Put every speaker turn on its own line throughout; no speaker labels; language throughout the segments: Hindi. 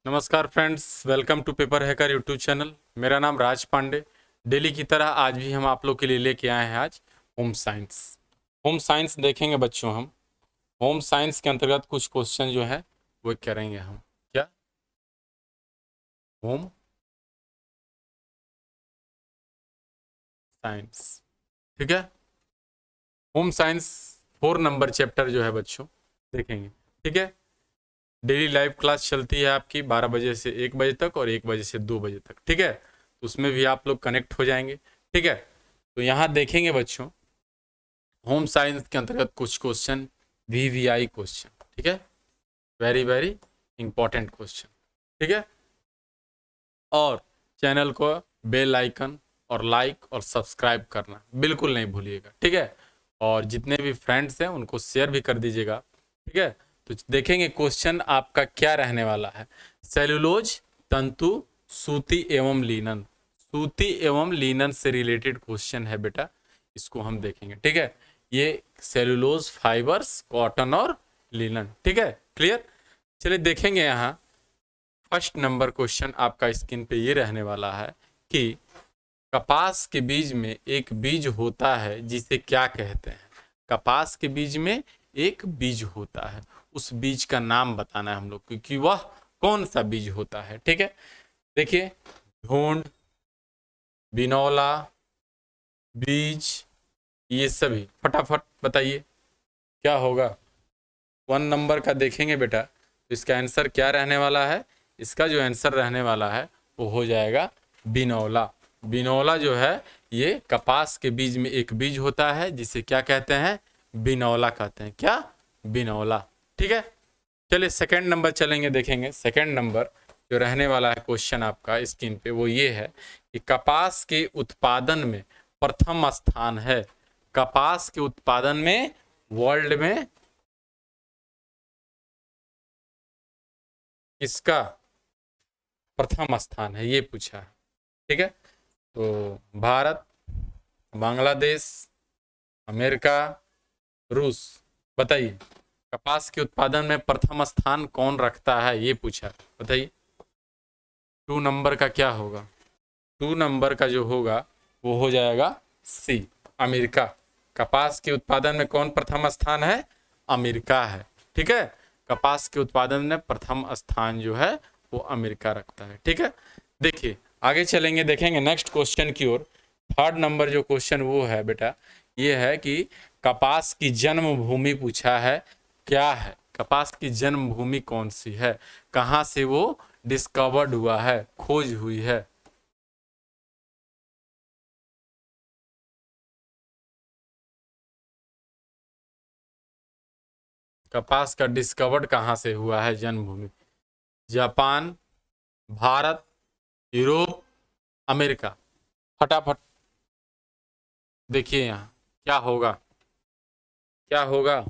नमस्कार friends, welcome to paper hacker YouTube channel. मेरा नाम राज पांडे। डेली की तरह आज भी हम आप लोग के लिए लेके आए हैं आज होम साइंस। होम साइंस देखेंगे बच्चों। हम होम साइंस के अंतर्गत कुछ क्वेश्चन जो है वो करेंगे हम। क्या होम साइंस, ठीक है। होम साइंस 4 नंबर चैप्टर जो है बच्चों देखेंगे, ठीक है। डेली लाइव क्लास चलती है आपकी 12 बजे से 1 बजे तक और 1 बजे से 2 बजे तक, ठीक है। तो उसमें भी आप लोग कनेक्ट हो जाएंगे, ठीक है। तो यहाँ देखेंगे बच्चों, होम साइंस के अंतर्गत कुछ क्वेश्चन वीवीआई क्वेश्चन, ठीक है। वेरी वेरी इंपॉर्टेंट क्वेश्चन, ठीक है। और चैनल को बेल आइकन और लाइक और सब्सक्राइब करना बिल्कुल नहीं भूलिएगा, ठीक है। और जितने भी फ्रेंड्स हैं उनको शेयर भी कर दीजिएगा, ठीक है। तो देखेंगे क्वेश्चन आपका क्या रहने वाला है। सेलुलोज, तंतु, सूती एवं लीनन। सूती एवं लीनन से रिलेटेड क्वेश्चन है बेटा, इसको हम देखेंगे, ठीक है। ये सेलुलोज फाइबर्स, कॉटन और लिनन, ठीक है। क्लियर। चलिए देखेंगे यहाँ फर्स्ट नंबर क्वेश्चन आपका स्क्रीन पे ये रहने वाला है कि कपास के बीज में एक बीज होता है जिसे क्या कहते हैं। कपास के बीज में एक बीज होता है, उस बीज का नाम बताना है हम लोग को कि वह कौन सा बीज होता है, ठीक है। देखिए, ढूंढ, बिनौला, बीज, ये सभी फटाफट बताइए क्या होगा। 1 नंबर का देखेंगे बेटा, तो इसका आंसर क्या रहने वाला है। इसका जो आंसर रहने वाला है वो हो जाएगा बिनौला। बिनौला जो है ये कपास के बीज में एक बीज होता है जिसे क्या कहते हैं, बिनौला कहते हैं। क्या, बिनौला, ठीक है। चलिए सेकंड नंबर चलेंगे, देखेंगे सेकंड नंबर जो रहने वाला है क्वेश्चन आपका स्क्रीन पे वो ये है कि कपास के उत्पादन में प्रथम स्थान है। कपास के उत्पादन में वर्ल्ड में किसका प्रथम स्थान है, ये पूछा है, ठीक है। तो भारत, बांग्लादेश, अमेरिका, रूस, बताइए कपास के उत्पादन में प्रथम स्थान कौन रखता है, ये पूछा, बताइए। 2 नंबर का क्या होगा। 2 नंबर का जो होगा वो हो जाएगा सी, अमेरिका। कपास के उत्पादन में कौन प्रथम स्थान है, अमेरिका है, ठीक है। कपास के उत्पादन में प्रथम स्थान जो है वो अमेरिका रखता है, ठीक है। देखिए आगे चलेंगे, देखेंगे नेक्स्ट क्वेश्चन की ओर। 3rd नंबर जो क्वेश्चन वो है बेटा, ये है कि कपास की जन्मभूमि पूछा है। क्या है, कपास की जन्मभूमि कौन सी है, कहाँ से वो डिस्कवर्ड हुआ है, खोज हुई है। कपास का डिस्कवर्ड कहाँ से हुआ है जन्मभूमि। Japan, Bharat, Europe, America. फटाफट देखिए यहाँ क्या होगा, क्या होगा।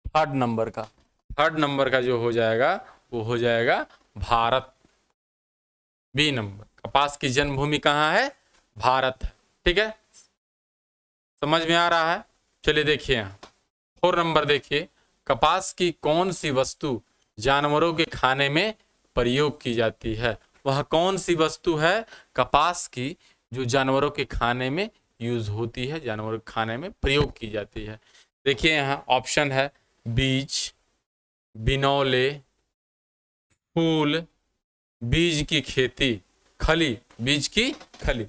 3rd नंबर का, 3rd नंबर का जो हो जाएगा वो हो जाएगा भारत। बी नंबर, कपास की जन्मभूमि कहाँ है, भारत है, ठीक है। समझ में आ रहा है। चलिए देखिए यहाँ 4 नंबर देखिए, कपास की कौन सी वस्तु जानवरों के खाने में प्रयोग की जाती है। वह कौन सी वस्तु है कपास की जो जानवरों के खाने में यूज होती है, जानवरों के खाने में प्रयोग की जाती है। देखिए यहाँ ऑप्शन है बीज, बिनौले, फूल, बीज की खेती, खली, बीज की खली।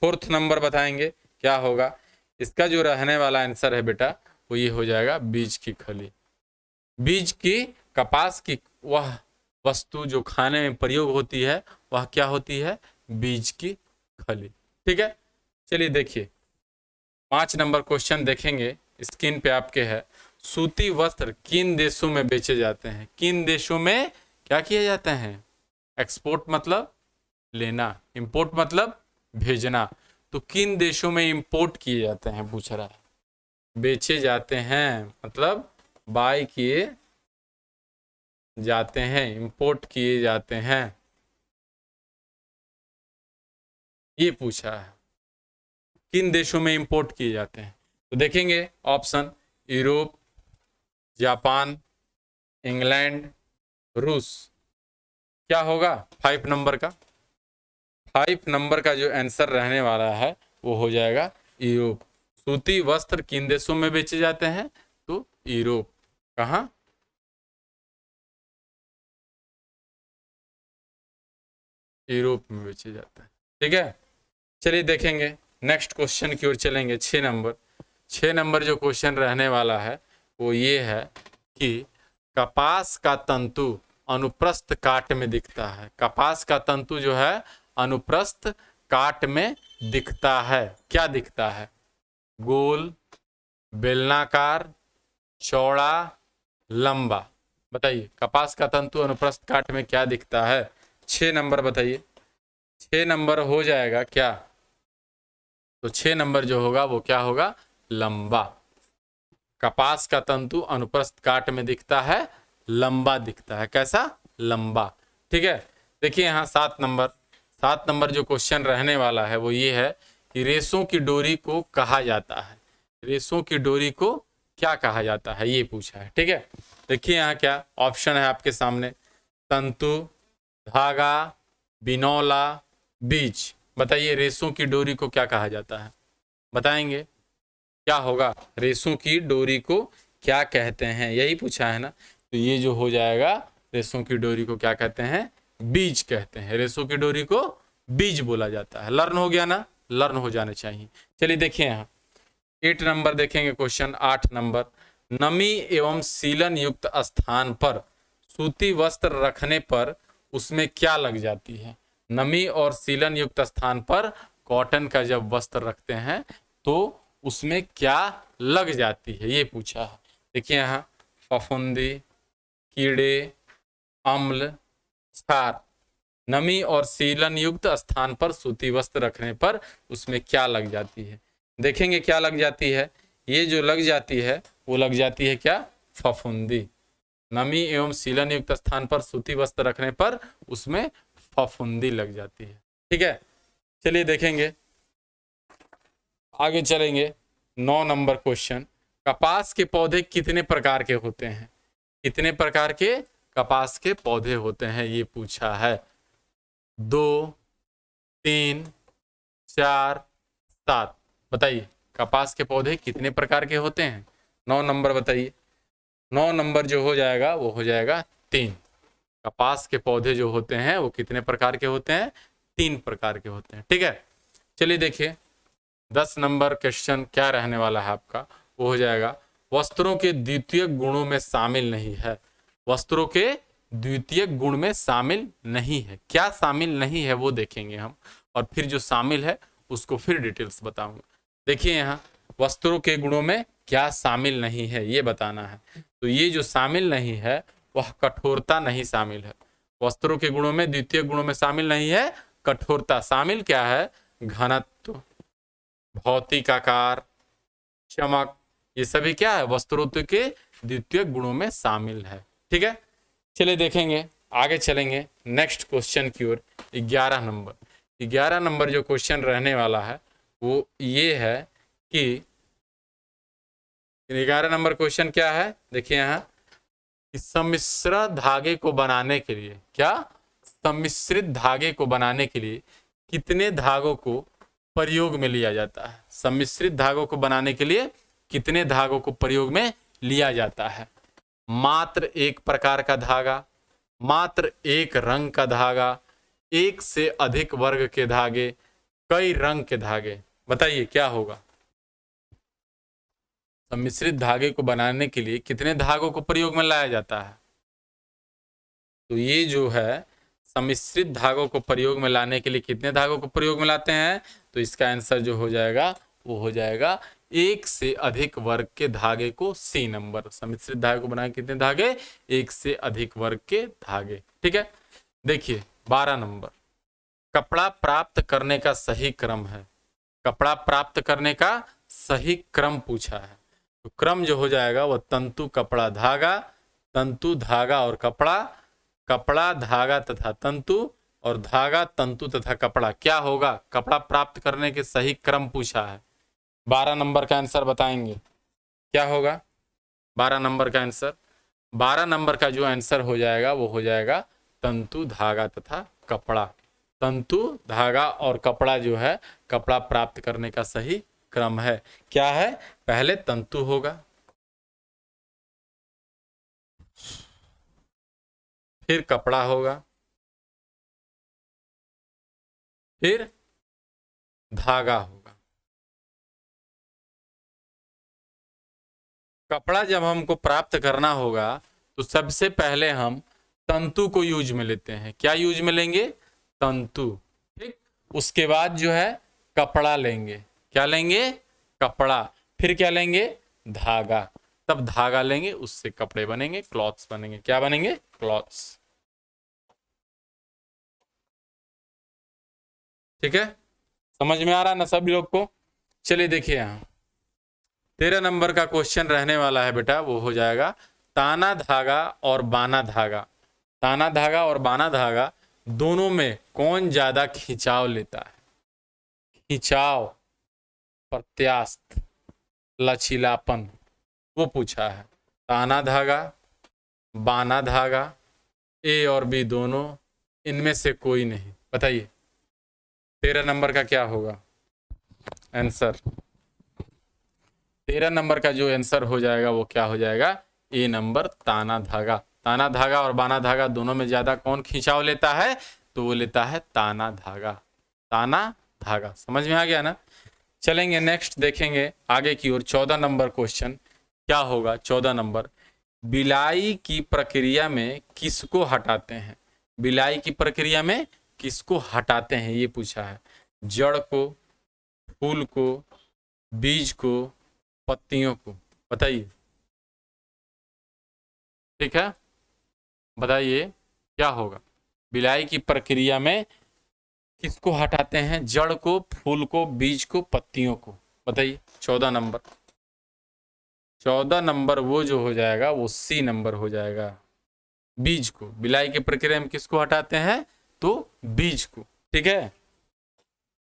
4th नंबर बताएंगे क्या होगा। इसका जो रहने वाला आंसर है बेटा वो ये हो जाएगा बीज की खली। बीज की, कपास की वह वस्तु जो खाने में प्रयोग होती है वह क्या होती है, बीज की खली, ठीक है। चलिए देखिए 5 नंबर क्वेश्चन देखेंगे, स्क्रीन पे आपके है। सूती वस्त्र किन देशों में बेचे जाते हैं, किन देशों में क्या किए जाते हैं। एक्सपोर्ट मतलब लेना, इंपोर्ट मतलब भेजना। तो किन देशों में इंपोर्ट किए जाते हैं पूछ रहा है, बेचे जाते हैं मतलब बाय किए जाते हैं, इंपोर्ट किए जाते हैं, ये पूछा है किन देशों में इंपोर्ट किए जाते हैं। तो देखेंगे ऑप्शन यूरोप, जापान, इंग्लैंड, रूस। क्या होगा 5 नंबर का? 5 नंबर का जो आंसर रहने वाला है वो हो जाएगा यूरोप। सूती वस्त्र किन देशों में बेचे जाते हैं? तो यूरोप। कहाँ? यूरोप में बेचे जाते हैं। ठीक है, चलिए देखेंगे नेक्स्ट क्वेश्चन की ओर चलेंगे। 6 नंबर, 6 नंबर जो क्वेश्चन रहने वाला है वो ये है कि कपास का तंतु अनुप्रस्थ काट में दिखता है। कपास का तंतु जो है अनुप्रस्थ काट में दिखता है। क्या दिखता है? गोल, बेलनाकार, चौड़ा, लंबा। बताइए कपास का तंतु अनुप्रस्थ काट में क्या दिखता है? 6 नंबर बताइए। 6 नंबर हो जाएगा क्या? तो 6 नंबर जो होगा वो क्या होगा? लंबा। कपास का तंतु अनुप्रस्थ काट में दिखता है, लंबा दिखता है। कैसा? लंबा। ठीक है, देखिए यहाँ 7 नंबर, 7 नंबर जो क्वेश्चन रहने वाला है वो ये है कि रेशों की डोरी को कहा जाता है। रेशों की डोरी को क्या कहा जाता है, ये पूछा है। ठीक है, देखिए यहाँ क्या ऑप्शन है आपके सामने, तंतु, धागा, बिनौला, बीज। बताइए रेशों की डोरी को क्या कहा जाता है? बताएंगे क्या होगा? रेशों की डोरी को क्या कहते हैं, यही पूछा है ना। तो ये जो हो जाएगा, रेशों की डोरी को क्या कहते हैं? बीज कहते हैं। रेशों की डोरी को बीज बोला जाता है। लर्न हो गया ना? लर्न हो जाने चाहिए। चलिए देखिए यहाँ 8 नंबर देखेंगे क्वेश्चन। 8 नंबर, नमी एवं सीलन युक्त स्थान पर सूती वस्त्र रखने पर उसमें क्या लग जाती है? नमी और सीलन युक्त स्थान पर कॉटन का जब वस्त्र रखते हैं तो उसमें क्या लग जाती है, ये पूछा है। देखिए यहाँ फफूंदी, कीड़े, अम्ल, क्षार। नमी और सीलन युक्त स्थान पर सूती वस्त्र रखने पर उसमें क्या लग जाती है? देखेंगे क्या लग जाती है। ये जो लग जाती है वो लग जाती है क्या? फफूंदी। नमी एवं सीलन युक्त स्थान पर सूती वस्त्र रखने पर उसमें फफूंदी लग जाती है। ठीक है, चलिए देखेंगे आगे चलेंगे। 9 नंबर क्वेश्चन, कपास के पौधे कितने प्रकार के होते हैं? कितने प्रकार के कपास के पौधे होते हैं, ये पूछा है। 2, 3, 4, 7। बताइए कपास के पौधे कितने प्रकार के होते हैं? 9 नंबर बताइए। 9 नंबर जो हो जाएगा वो हो जाएगा 3। कपास के पौधे जो होते हैं वो कितने प्रकार के होते हैं? 3 प्रकार के होते हैं। ठीक है, चलिए देखिए 10 नंबर क्वेश्चन क्या रहने वाला है आपका, वो हो जाएगा वस्त्रों के द्वितीय गुणों में शामिल नहीं है। वस्त्रों के द्वितीय गुण में शामिल नहीं है। क्या शामिल नहीं है वो देखेंगे हम, और फिर जो शामिल है उसको फिर डिटेल्स बताऊंगा। देखिए यहाँ वस्त्रों के गुणों में क्या शामिल नहीं है ये बताना है। तो ये जो शामिल नहीं है वह कठोरता नहीं शामिल है। वस्त्रों के गुणों में द्वितीय गुणों में शामिल नहीं है कठोरता। शामिल क्या है? घनत्व, भौतिक आकार, चमक, ये सभी क्या है? वस्त्रों के द्वितीय गुणों में शामिल है। ठीक है, चलिए देखेंगे आगे चलेंगे नेक्स्ट क्वेश्चन की ओर। 11 नंबर, 11 नंबर जो क्वेश्चन रहने वाला है वो ये है कि 11 नंबर क्वेश्चन क्या है? देखिए यहाँ कि सम्मिश्र धागे को बनाने के लिए, क्या? सम्मिश्रित धागे को बनाने के लिए कितने धागों को प्रयोग में लिया जाता है? सम्मिश्रित धागों को बनाने के लिए कितने धागों को प्रयोग में लिया जाता है? मात्र एक प्रकार का धागा, मात्र एक रंग का धागा, एक से अधिक वर्ग के धागे, कई रंग के धागे। बताइए क्या होगा? सम्मिश्रित धागे को बनाने के लिए कितने धागों को प्रयोग में लाया जाता है? तो ये जो है सम्मिश्रित धागों को प्रयोग में लाने के लिए कितने धागों को प्रयोग में लाते हैं? तो इसका आंसर जो हो जाएगा वो हो जाएगा एक से अधिक वर्ग के धागे को। सी नंबर, सम्मिश्रित धागे को बनाए कितने धागे? एक से अधिक वर्ग के धागे। ठीक है, देखिए 12 नंबर, कपड़ा प्राप्त करने का सही क्रम है। कपड़ा प्राप्त करने का सही क्रम पूछा है। तो क्रम जो हो जाएगा वो तंतु, कपड़ा, धागा, तंतु, धागा और कपड़ा, कपड़ा, धागा तथा तंतु, और धागा, तंतु तथा कपड़ा। क्या होगा? कपड़ा प्राप्त करने के सही क्रम पूछा है। 12 नंबर का आंसर बताएंगे क्या होगा? 12 नंबर का आंसर, 12 नंबर का जो आंसर हो जाएगा वो हो जाएगा तंतु, धागा तथा कपड़ा। तंतु, धागा और कपड़ा जो है, कपड़ा प्राप्त करने का सही क्रम है। क्या है? पहले तंतु होगा, फिर कपड़ा होगा, फिर धागा होगा। कपड़ा जब हमको प्राप्त करना होगा तो सबसे पहले हम तंतु को यूज में लेते हैं। क्या यूज में लेंगे? तंतु। ठीक, उसके बाद जो है कपड़ा लेंगे। क्या लेंगे? कपड़ा। फिर क्या लेंगे? धागा। तब धागा लेंगे, उससे कपड़े बनेंगे, क्लॉथ्स बनेंगे। क्या बनेंगे? क्लॉथ्स। ठीक है, समझ में आ रहा ना सभी लोग को? चलिए देखिए, यहाँ 13 नंबर का क्वेश्चन रहने वाला है बेटा, वो हो जाएगा ताना धागा और बाना धागा। ताना धागा और बाना धागा दोनों में कौन ज्यादा खिंचाव लेता है? खिंचाव, प्रत्यास्थ, लचीलापन, वो पूछा है। ताना धागा, बाना धागा, ए और बी दोनों, इनमें से कोई नहीं। बताइए 13 नंबर का क्या होगा आंसर? 13 नंबर का जो आंसर हो जाएगा वो क्या हो जाएगा? ए नंबर, ताना धागा। ताना धागा और बाना धागा दोनों में ज्यादा कौन खिंचाव लेता है? तो वो लेता है ताना धागा। ताना धागा। समझ में आ गया ना? चलेंगे नेक्स्ट, देखेंगे आगे की ओर। 14 नंबर क्वेश्चन क्या होगा? 14 नंबर, बिलाई की प्रक्रिया में किसको हटाते हैं? बिलाई की प्रक्रिया में किसको हटाते हैं, ये पूछा है। जड़ को, फूल को, बीज को, पत्तियों को। बताइए। ठीक है, बताइए क्या होगा? बिलाई की प्रक्रिया में किसको हटाते हैं? जड़ को, फूल को, बीज को, पत्तियों को। बताइए 14 नंबर। 14 नंबर वो जो हो जाएगा वो सी नंबर हो जाएगा, बीज को। बिलाई की प्रक्रिया में किसको हटाते हैं? तो बीज को। ठीक है,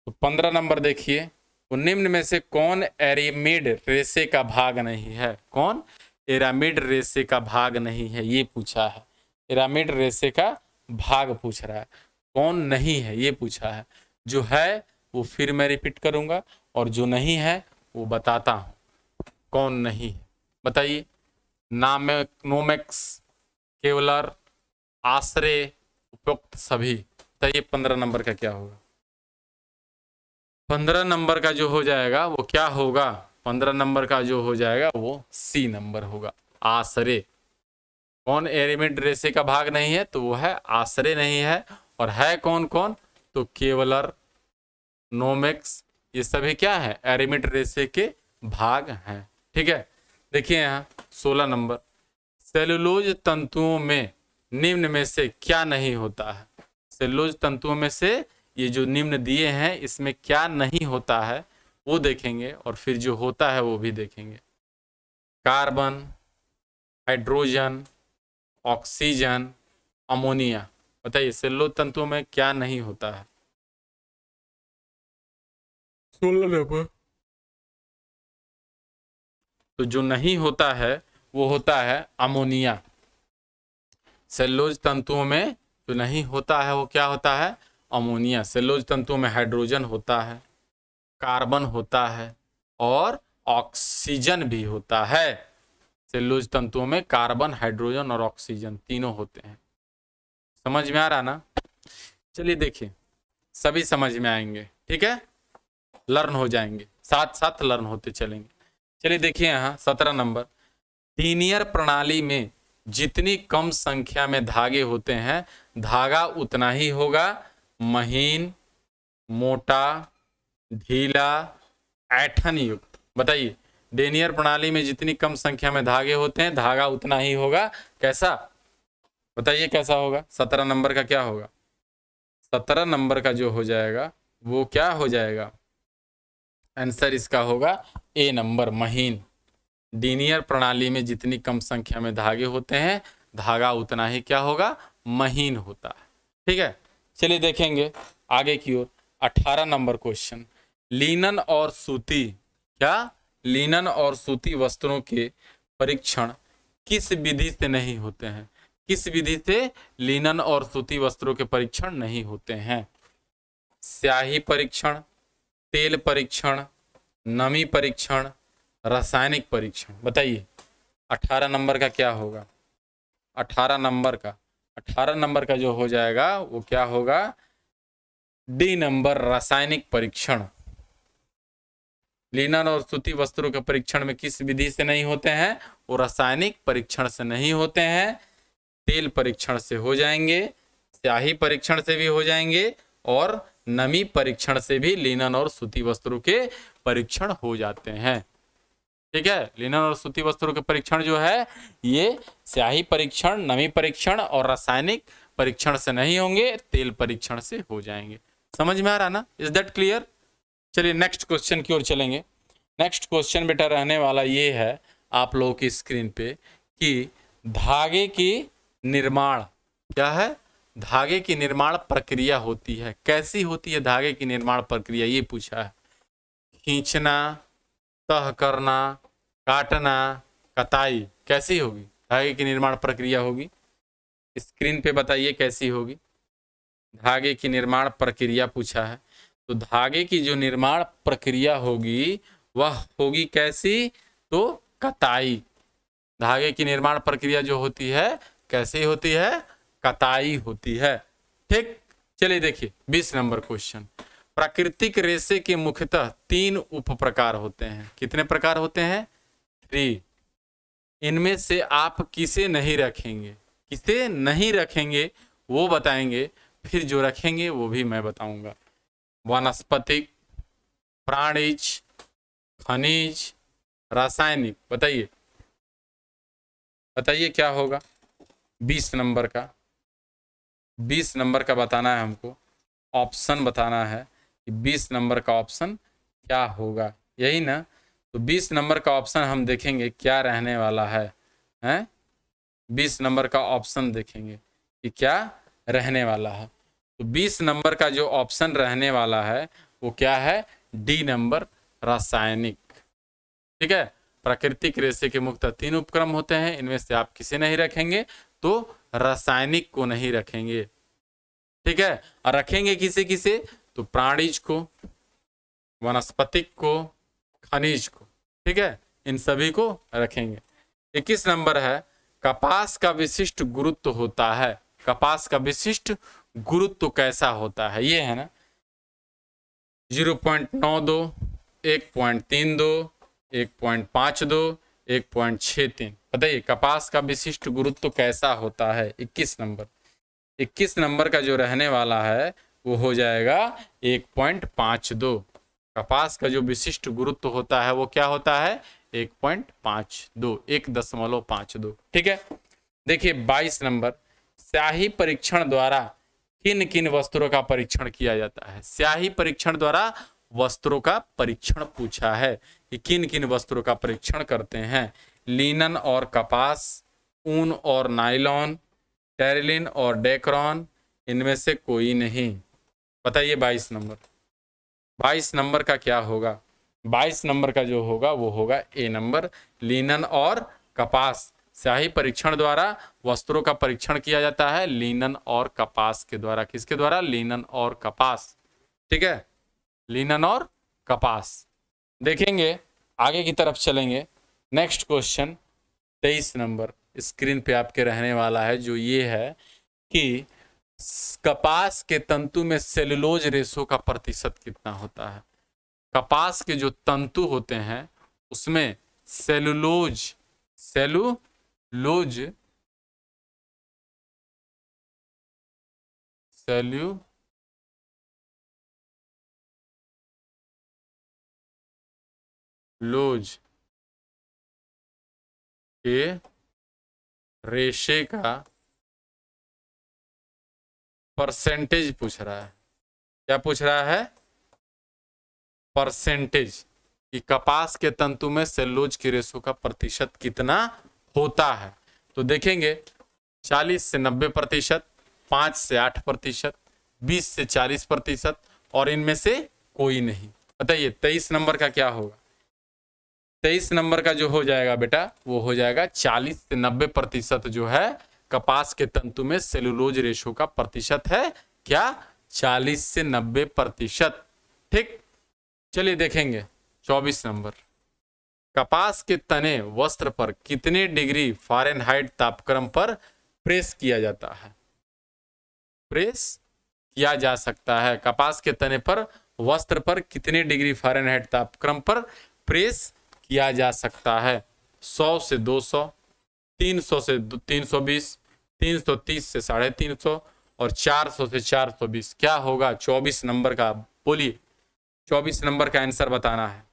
तो 15 नंबर देखिए, तो निम्न में से कौन एरामिड रेशे का भाग नहीं है? कौन एरामिड रेशे का भाग नहीं है, ये पूछा है। एरामिड रेशे का भाग पूछ रहा है, कौन नहीं है ये पूछा है। जो है वो फिर मैं रिपीट करूंगा, और जो नहीं है वो बताता हूं कौन नहीं है। बताइए। नोमेक्स, केवलर, आश्रय, उपयुक्त, सभी। बताइए 15 नंबर का क्या होगा? 15 नंबर का जो हो जाएगा वो क्या होगा? 15 नंबर का जो हो जाएगा वो सी नंबर होगा, आश्रय। कौन एरामिड रेशे का भाग नहीं है? तो वो है आश्रय नहीं है। और है कौन कौन? तो केवलर, नोमेक्स, ये सभी क्या है? एरामिड रेशे के भाग हैं। ठीक है, देखिए यहाँ 16 नंबर, सेलुलोज तंतुओं में निम्न में से क्या नहीं होता है? सेलुलोज तंतुओं में से ये जो निम्न दिए हैं इसमें क्या नहीं होता है वो देखेंगे, और फिर जो होता है वो भी देखेंगे। Carbon, hydrogen, oxygen, ammonia. बताइए सेलुलोज तंतुओं में क्या नहीं होता है? 16 नंबर। तो जो नहीं होता है वो होता है अमोनिया। सेलुलोज तंतुओं में जो नहीं होता है वो क्या होता है? अमोनिया। सेलुलोज तंतुओं में हाइड्रोजन होता है, कार्बन होता है, और ऑक्सीजन भी होता है। सेलुलोज तंतुओं में कार्बन, हाइड्रोजन और ऑक्सीजन तीनों होते हैं। समझ में आ रहा ना? चलिए देखिए, सभी समझ में आएंगे। ठीक है, लर्न हो जाएंगे, साथ साथ लर्न होते चलेंगे। चलिए देखिए यहाँ 17 नंबर, लीनियर प्रणाली में जितनी कम संख्या में धागे होते हैं धागा उतना ही होगा महीन, मोटा, ढीला, ऐंठन युक्त। बताइए लीनियर प्रणाली में जितनी कम संख्या में धागे होते हैं धागा उतना ही होगा कैसा? बताइए कैसा होगा? 17 नंबर का क्या होगा? 17 नंबर का जो हो जाएगा वो क्या हो जाएगा? आंसर इसका होगा ए नंबर, महीन। लीनियर प्रणाली में जितनी कम संख्या में धागे होते हैं धागा उतना ही क्या होगा? महीन होता है। ठीक है, चलिए देखेंगे आगे की ओर। 18 नंबर क्वेश्चन, लिनन और सूती, क्या? लिनन और सूती वस्त्रों के परीक्षण किस विधि से नहीं होते हैं? किस विधि से लिनन और सूती वस्त्रों के परीक्षण नहीं होते हैं? स्याही परीक्षण, तेल परीक्षण, नमी परीक्षण, रासायनिक परीक्षण। बताइए 18 नंबर का क्या होगा? 18 नंबर का जो हो जाएगा वो क्या होगा? डी नंबर, रासायनिक परीक्षण। लिनन और सूती वस्त्रों के परीक्षण में किस विधि से नहीं होते हैं? वो रासायनिक परीक्षण से नहीं होते हैं, तेल परीक्षण से हो जाएंगे, स्याही परीक्षण से भी हो जाएंगे और नमी परीक्षण से भी लिनन और सूती वस्त्रों के परीक्षण हो जाते हैं। ठीक है, लिनन और सूती वस्त्रों के परीक्षण जो है ये स्याही परीक्षण, नमी परीक्षण और रासायनिक परीक्षण से नहीं होंगे, तेल परीक्षण से हो जाएंगे। समझ में आ रहा ना? Is that clear? चलिए नेक्स्ट क्वेश्चन की ओर चलेंगे। नेक्स्ट क्वेश्चन बेटा रहने वाला ये है आप लोगों की स्क्रीन पे कि धागे की निर्माण क्या है? धागे की निर्माण प्रक्रिया होती है। कैसी होती है धागे की निर्माण प्रक्रिया? ये पूछा है। खींचना, तह करना, काटना, कताई, कैसी होगी धागे की निर्माण प्रक्रिया? होगी स्क्रीन पे बताइए कैसी होगी धागे की निर्माण प्रक्रिया पूछा है। तो धागे की जो निर्माण प्रक्रिया होगी वह होगी कैसी? तो कताई। धागे की निर्माण प्रक्रिया जो होती है कैसी होती है? कताई होती है। ठीक, चलिए देखिए 20 नंबर क्वेश्चन। प्राकृतिक रेशे के मुख्यतः 3 उप प्रकार होते हैं। कितने प्रकार होते हैं? 3। इनमें से आप किसे नहीं रखेंगे? किसे नहीं रखेंगे वो बताएंगे, फिर जो रखेंगे वो भी मैं बताऊंगा। वनस्पतिक, प्राणिज, खनिज, रासायनिक। बताइए बताइए क्या होगा? 20 नंबर का 20 नंबर का बताना है हमको, ऑप्शन बताना है कि 20 नंबर का ऑप्शन क्या होगा, यही ना? तो 20 नंबर का ऑप्शन हम देखेंगे क्या रहने वाला है, हैं? 20 नंबर का ऑप्शन देखेंगे कि क्या रहने वाला है। तो 20 नंबर का जो ऑप्शन रहने वाला है वो क्या है? डी नंबर, रासायनिक। ठीक है, प्राकृतिक रेशे के मुख्यतः 3 उपक्रम होते हैं, इनमें से आप किसे नहीं रखेंगे? तो रासायनिक को नहीं रखेंगे। ठीक है, और रखेंगे किसे किसे? तो प्राणिज को, वनस्पतिक को, खनिज को। ठीक है, इन सभी को रखेंगे। 21 नंबर है कपास का विशिष्ट गुरुत्व होता है। कपास का विशिष्ट गुरुत्व कैसा होता है? ये है ना 0.92, 1.32, 1.52, 1.63। बताइए कपास का विशिष्ट गुरुत्व कैसा होता है? 21 नंबर। 21 नंबर का जो रहने वाला है वो हो जाएगा 1.52। कपास का जो विशिष्ट गुरुत्व होता है वो क्या होता है? 1.52, 1.52। ठीक है, देखिए 22 नंबर, स्याही परीक्षण द्वारा किन किन वस्त्रों का परीक्षण किया जाता है? स्याही परीक्षण द्वारा वस्त्रों का परीक्षण पूछा है कि किन किन वस्त्रों का परीक्षण करते हैं? लिनन और कपास, ऊन और नायलॉन, टेरिलिन और डेक्रॉन, इनमें से कोई नहीं। बताइए 22 नंबर। 22 नंबर का क्या होगा? 22 नंबर का जो होगा वो होगा ए नंबर, लिनन और कपास। स्याही परीक्षण द्वारा वस्त्रों का परीक्षण किया जाता है लिनन और कपास के द्वारा। किसके द्वारा? लिनन और कपास। ठीक है, लिनन और कपास। देखेंगे आगे की तरफ चलेंगे। नेक्स्ट क्वेश्चन 23 नंबर स्क्रीन पे आपके रहने वाला है, जो ये है कि कपास के तंतु में सेलुलोज रेशो का प्रतिशत कितना होता है? कपास के जो तंतु होते हैं उसमें सेलुलोज के रेशे का परसेंटेज पूछ रहा है। क्या पूछ रहा है? परसेंटेज, कि कपास के तंतु में सेलुलोज की रेशो का प्रतिशत कितना होता है। तो देखेंगे 40 से 90%, 5 से 8%, 20 से 40% और इनमें से कोई नहीं। बताइए 23 नंबर का क्या होगा? 23 नंबर का जो हो जाएगा बेटा वो हो जाएगा 40 से 90% जो है कपास के तंतु में सेलुलोज रेशो का प्रतिशत है क्या? 40 से 90%। ठीक, चलिए देखेंगे 24 नंबर। कपास के तने वस्त्र पर कितने डिग्री फ़ारेनहाइट तापक्रम पर प्रेस किया जाता है? प्रेस किया जा सकता है। कपास के तने पर वस्त्र पर कितने डिग्री फ़ारेनहाइट तापक्रम पर प्रेस किया जा सकता है? 100 से 200, 300 से 320, 330 से 350 और 400 से 420। क्या होगा 24 नंबर का? बोलिए, 24 नंबर का आंसर बताना है।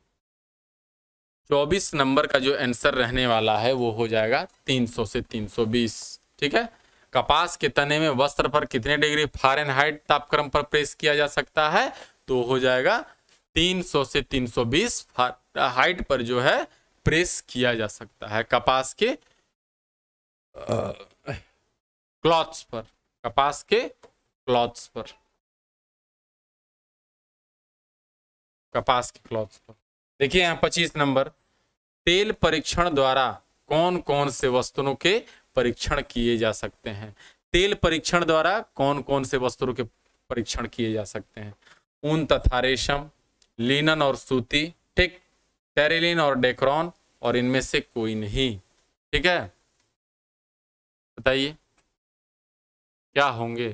24 नंबर का जो आंसर रहने वाला है वो हो जाएगा 300 से 320। ठीक है, कपास के तने में वस्त्र पर कितने डिग्री फ़ारेनहाइट तापक्रम पर प्रेस किया जा सकता है? तो हो जाएगा 300 से 320 हाइट पर जो है प्रेस किया जा सकता है कपास के क्लॉथ्स पर, कपास के क्लॉथ्स पर, कपास के क्लॉथ्स पर। देखिए यहाँ 25 नंबर, तेल परीक्षण द्वारा कौन कौन से वस्तुओं के परीक्षण किए जा सकते हैं? तेल परीक्षण द्वारा कौन कौन से वस्तुओं के परीक्षण किए जा सकते हैं? ऊन तथा रेशम, लिनन और सूती, ठीक, टेरिलिन और डेक्रॉन, और इनमें से कोई नहीं। ठीक है, बताइए क्या होंगे?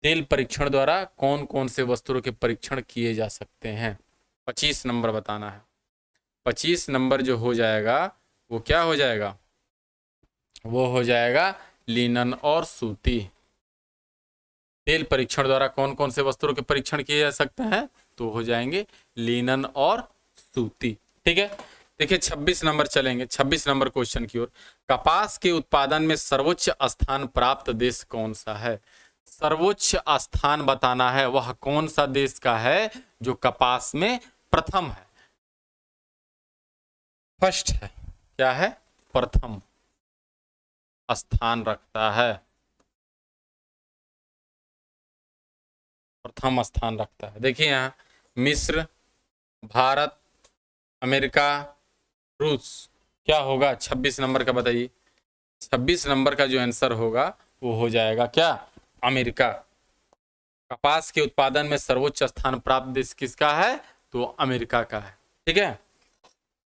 तेल परीक्षण द्वारा कौन कौन से वस्तुओं के परीक्षण किए जा सकते हैं? 25 नंबर बताना है। 25 नंबर जो हो जाएगा वो क्या हो जाएगा? वो हो जाएगा लिनन और सूती। तेल परीक्षण द्वारा कौन कौन से वस्तुओं के परीक्षण किए जा सकते हैं? तो हो जाएंगे लिनन और सूती। ठीक है, देखिए 26 नंबर चलेंगे, 26 नंबर क्वेश्चन की ओर। कपास के उत्पादन में सर्वोच्च स्थान प्राप्त देश कौन सा है? सर्वोच्च स्थान बताना है, वह कौन सा देश का है जो कपास में प्रथम है, फर्स्ट है, क्या है? प्रथम स्थान रखता है, प्रथम स्थान रखता है। देखिए यहाँ मिस्र, भारत, अमेरिका, रूस। क्या होगा 26 नंबर का? बताइए। 26 नंबर का जो आंसर होगा वो हो जाएगा क्या? अमेरिका। कपास के उत्पादन में सर्वोच्च स्थान प्राप्त देश किसका है? तो अमेरिका का है। ठीक है,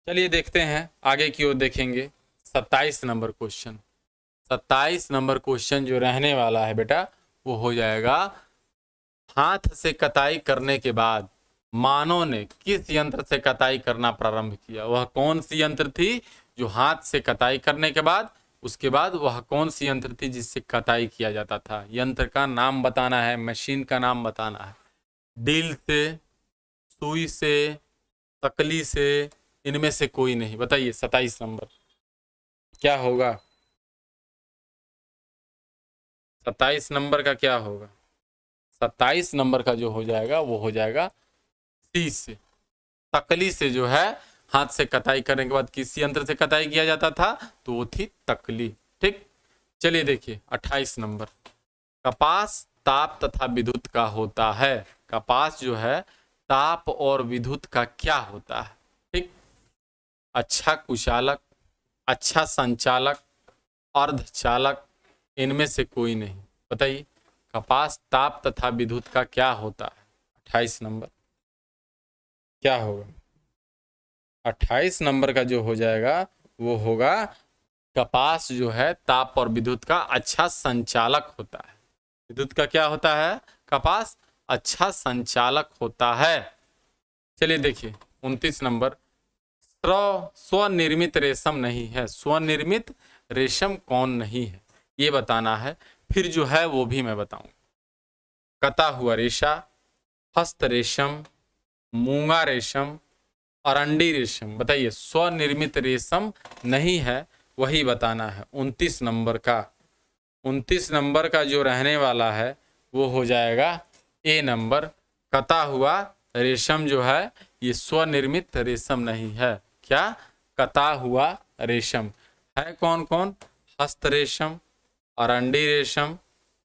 चलिए देखते हैं आगे की ओर देखेंगे। 27 नंबर क्वेश्चन। 27 नंबर क्वेश्चन जो रहने वाला है बेटा वो हो जाएगा, हाथ से कताई करने के बाद मानव ने किस यंत्र से कताई करना प्रारंभ किया? वह कौन सी यंत्र थी जो हाथ से कताई करने के बाद, उसके बाद वह कौन सी यंत्र थी जिससे कताई किया जाता था? यंत्र का नाम बताना है, मशीन का नाम बताना है। डील से, सुई से, तकली से, इनमें से कोई नहीं। बताइए 27 नंबर क्या होगा? 27 नंबर का क्या होगा? 27 नंबर का जो हो जाएगा वो हो जाएगा सी से, तकली से जो है हाथ से कताई करने के बाद किस यंत्र से कताई किया जाता था? तो वो थी तकली। ठीक, चलिए देखिए 28 नंबर। कपास ताप तथा विद्युत का होता है। कपास जो है ताप और विद्युत का क्या होता है? ठीक, अच्छा कुचालक, अच्छा संचालक, अर्धचालक, इनमें से कोई नहीं। बताइए कपास ताप तथा विद्युत का क्या होता है? 28 नंबर क्या होगा? 28 नंबर का जो हो जाएगा वो होगा, कपास जो है ताप और विद्युत का अच्छा संचालक होता है। विद्युत का क्या होता है? कपास अच्छा संचालक होता है। चलिए देखिए 29 नंबर। स्वनिर्मित रेशम नहीं है। स्वनिर्मित रेशम कौन नहीं है ये बताना है, फिर जो है वो भी मैं बताऊं। कता हुआ रेशा, हस्त रेशम, मूंगा रेशम, अरंडी रेशम। बताइए स्वनिर्मित रेशम नहीं है, वही बताना है 29 नंबर का। 29 नंबर का जो रहने वाला है वो हो जाएगा ए नंबर। कता हुआ रेशम जो है ये स्वनिर्मित रेशम नहीं है। क्या? कता हुआ रेशम है कौन कौन? हस्त रेशम, अरंडी रेशम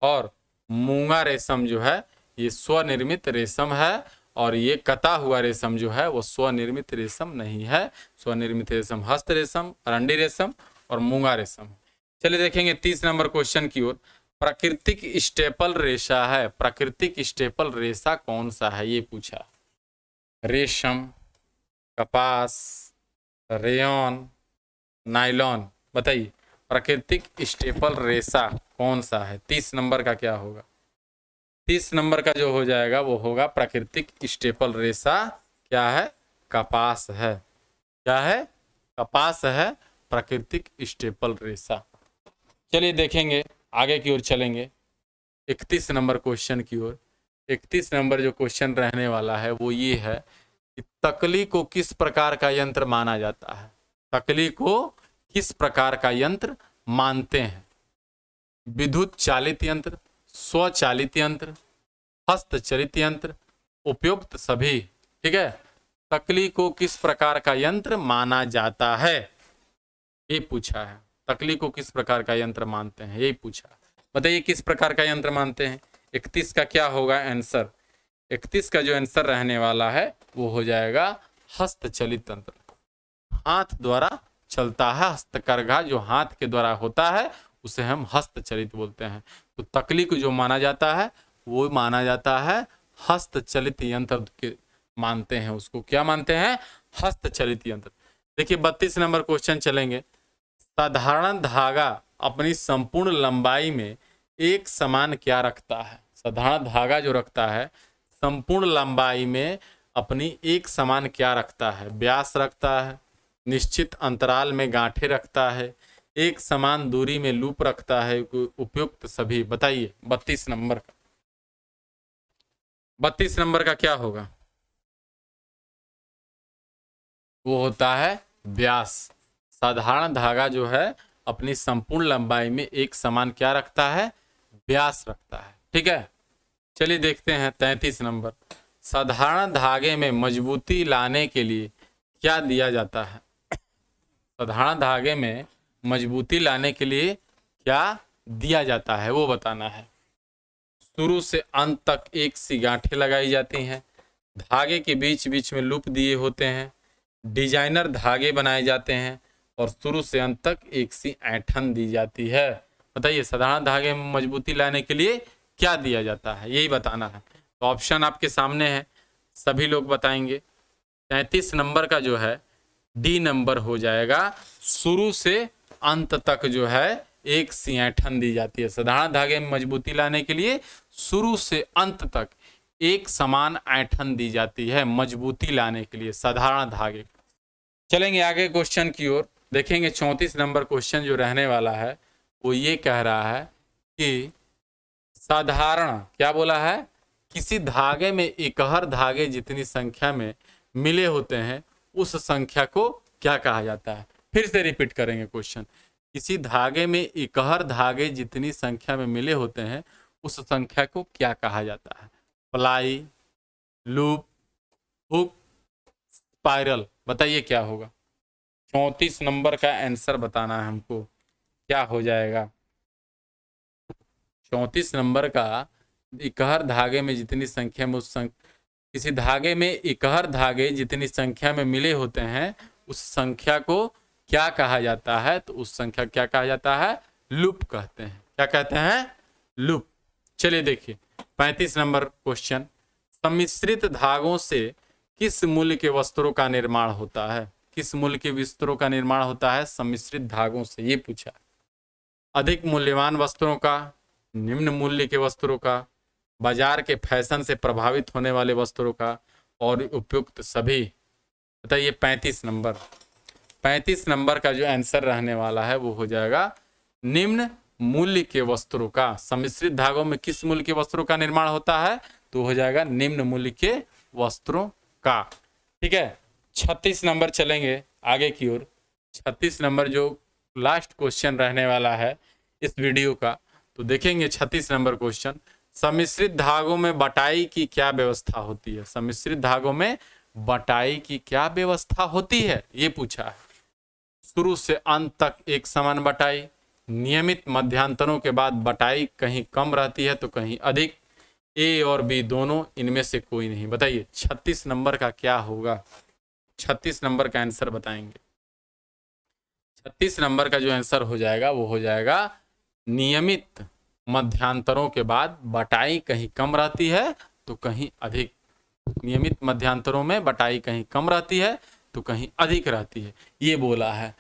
और मूंगा रेशम जो है ये स्वनिर्मित रेशम है, और ये कता हुआ रेशम जो है वो स्वनिर्मित रेशम नहीं है। स्वनिर्मित रेशम हस्त रेशम, अरंडी रेशम और मूंगा रेशम। चलिए देखेंगे 30 नंबर क्वेश्चन की ओर। प्राकृतिक स्टेपल रेशा है, प्राकृतिक स्टेपल रेशा कौन सा है ये पूछा। रेशम, कपास, रेयन, नायलॉन, बताइए प्राकृतिक स्टेपल रेशा कौन सा है। 30 नंबर का क्या होगा? 30 नंबर का जो हो जाएगा वो होगा प्राकृतिक स्टेपल रेशा क्या है? कपास है। क्या है? कपास है प्राकृतिक स्टेपल रेशा। चलिए देखेंगे, आगे की ओर चलेंगे 31 नंबर क्वेश्चन की ओर। 31 नंबर जो क्वेश्चन रहने वाला है वो ये है कि तकली को किस प्रकार का यंत्र माना जाता है। तकली को किस प्रकार का यंत्र मानते हैं? विद्युत चालित यंत्र, स्वचालित यंत्र, हस्तचलित यंत्र, उपयुक्त सभी। ठीक है, तकली को किस प्रकार का यंत्र माना जाता है ये पूछा है। तकली को किस प्रकार का यंत्र मानते हैं यही पूछा। बताइए किस प्रकार का यंत्र मानते हैं। 31 का क्या होगा आंसर? 31 का जो आंसर रहने वाला है वो हो जाएगा हस्तचलित यंत्र। हाथ द्वारा चलता है, हस्तकरघा जो हाथ के द्वारा होता है उसे हम हस्तचलित बोलते हैं। तो तकली को जो माना जाता है वो माना जाता है हस्तचलित यंत्र के मानते हैं उसको। क्या मानते हैं? हस्तचलित यंत्र। देखिए 32 नंबर क्वेश्चन चलेंगे। साधारण धागा अपनी संपूर्ण लंबाई में एक समान क्या रखता है? साधारण धागा जो रखता है संपूर्ण लंबाई में अपनी एक समान क्या रखता है? व्यास रखता है, निश्चित अंतराल में गांठें रखता है, एक समान दूरी में लूप रखता है, उपयुक्त सभी। बताइए 32 नंबर का। 32 नंबर का क्या होगा? वो होता है व्यास। साधारण धागा जो है अपनी संपूर्ण लंबाई में एक समान क्या रखता है? व्यास रखता है। ठीक है, चलिए देखते हैं 33 नंबर। साधारण धागे में मजबूती लाने के लिए क्या दिया जाता है? साधारण धागे में मजबूती लाने के लिए क्या दिया जाता है वो बताना है। शुरू से अंत तक एक सी गांठें लगाई जाती हैं, धागे के बीच बीच में लूप दिए होते हैं, डिजाइनर धागे बनाए जाते हैं और शुरू से अंत तक एक सी ऐंठन दी जाती है। बताइए साधारण धागे में मजबूती लाने के लिए क्या दिया जाता है यही बताना है। तो ऑप्शन आपके सामने है, सभी लोग बताएंगे। 33 नंबर का जो है डी नंबर हो जाएगा। शुरू से अंत तक जो है एक सी ऐंठन दी जाती है। साधारण धागे में मजबूती लाने के लिए शुरू से अंत तक एक समान ऐंठन दी जाती है मजबूती लाने के लिए साधारण धागे। चलेंगे आगे क्वेश्चन की ओर, देखेंगे 34 नंबर क्वेश्चन जो रहने वाला है वो ये कह रहा है कि साधारण क्या बोला है? किसी धागे में इकहर धागे जितनी संख्या में मिले होते हैं उस संख्या को क्या कहा जाता है? फिर से रिपीट करेंगे क्वेश्चन। किसी धागे में इकहर धागे जितनी संख्या में मिले होते हैं उस संख्या को क्या कहा जाता है? Ply, loop, hook, spiral. बताइए क्या होगा? 34 नंबर का आंसर बताना है हमको, क्या हो जाएगा? 34 नंबर का इकहर धागे में जितनी संख्या में किसी धागे में इकहर धागे जितनी संख्या में मिले होते हैं उस संख्या को क्या कहा जाता है? तो उस संख्या क्या कहा जाता है? लूप कहते हैं। क्या कहते हैं? लूप। चलिए देखिए 35 नंबर क्वेश्चन। सम्मिश्रित धागों से किस मूल्य के वस्त्रों का निर्माण होता है? किस मूल्य के वस्त्रों का निर्माण होता है? सम्मिश्रित धागों से, ये पूछा। अधिक मूल्यवान वस्त्रों का, निम्न मूल्य के वस्त्रों का, बाजार के फैशन से प्रभावित होने वाले वस्त्रों का और उपयुक्त सभी। बताइए 35 नंबर। 35 नंबर का जो आंसर रहने वाला है वो हो जाएगा निम्न मूल्य के वस्त्रों का। सम्मिश्रित धागों में किस मूल्य के वस्त्रों का निर्माण होता है? तो हो जाएगा निम्न मूल्य के वस्त्रों का। ठीक है, 36 नंबर चलेंगे आगे की ओर। 36 नंबर जो लास्ट क्वेश्चन रहने वाला है इस वीडियो का, तो देखेंगे 36 नंबर क्वेश्चन। सम्मिश्रित धागों में बटाई की क्या व्यवस्था होती है? सम्मिश्रित धागों में बटाई की क्या व्यवस्था होती है ये पूछा है। शुरू से अंत तक एक समान बटाई, नियमित मध्यांतरों के बाद बटाई कहीं कम रहती है तो कहीं अधिक, ए और बी दोनों, इनमें से कोई नहीं। बताइए 36 नंबर का क्या होगा? 36 नंबर का आंसर बताएंगे। 36 नंबर का जो आंसर हो जाएगा वो हो जाएगा नियमित मध्यांतरों के बाद बटाई कहीं कम रहती है तो कहीं अधिक। नियमित मध्यांतरों में बटाई कहीं कम रहती है तो कहीं अधिक रहती है, ये बोला है।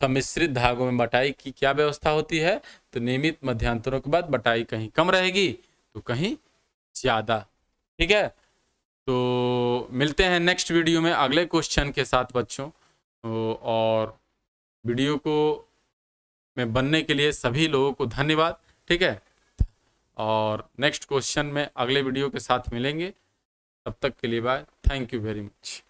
सम्मिश्रित धागों में बटाई की क्या व्यवस्था होती है? तो नियमित मध्यांतरों के बाद बटाई कहीं कम रहेगी तो कहीं ज्यादा। ठीक है, तो मिलते हैं नेक्स्ट वीडियो में अगले क्वेश्चन के साथ बच्चों। और वीडियो को में बनने के लिए सभी लोगों को धन्यवाद। ठीक है, और नेक्स्ट क्वेश्चन में अगले वीडियो के साथ मिलेंगे। तब तक के लिए bye, thank you very much.